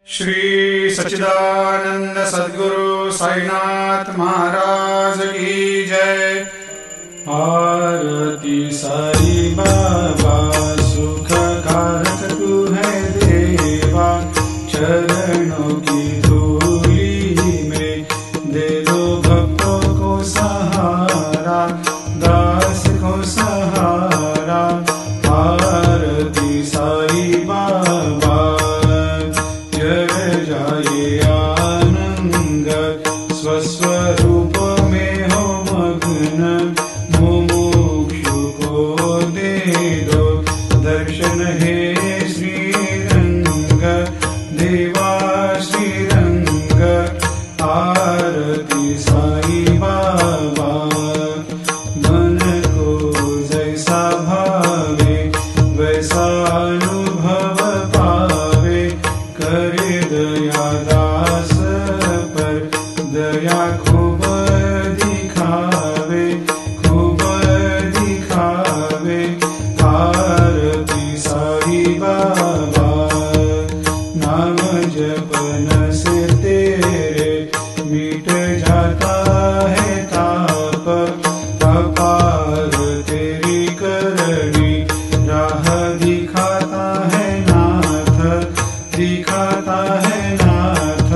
श्री सच्चिदानंद सद्गुरु साईनाथ महाराज की जय। आरती साई बाबा सुख कारक तू है देवा, चरणों की धूली में दे दो भक्तों को सहारा, दास को सहारा। आरती साई बाबा जय जाए आनंद, स्वस्वरूप में हो मग्न, मुमुक्षु को दे दो दर्शन हे श्रीरंग, देवा श्रीरंग। आरती साई बाबा मन को जैसा भावे वैसा अनुभव पावे, करे दया दास पर दया खूब दिखावे, खूब दिखावे। आरती साई बाबा नाम जपन से तेरे मिट जाता है ताप, अपार तेरी करनी राह दिखाता है नाथ, दिखाता है नाथ।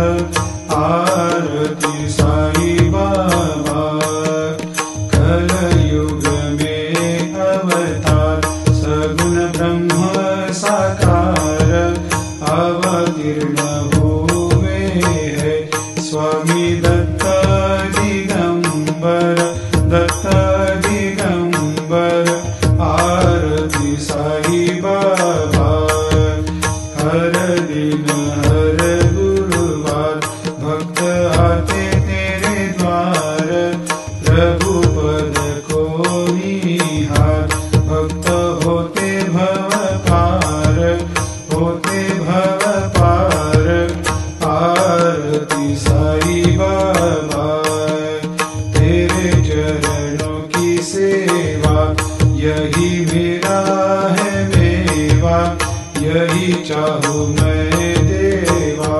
आरती साई बाबा कलयुग में अवतार, सगुण ब्रह्म साकार अवतीर्ण हुए है स्वामी दत्त दिगंबर, दत्त दिगंबर। आरती साई बाबा हर दिन हर गुरुवार भक्त आते तेरे द्वार, प्रभु पद को निहार, भक्त होते भव पार, होते भव पार। आरती साई बाबा तेरे चरणों की सेवा, यही मेरा है मेवा, यही चाहूँ मैं देवा।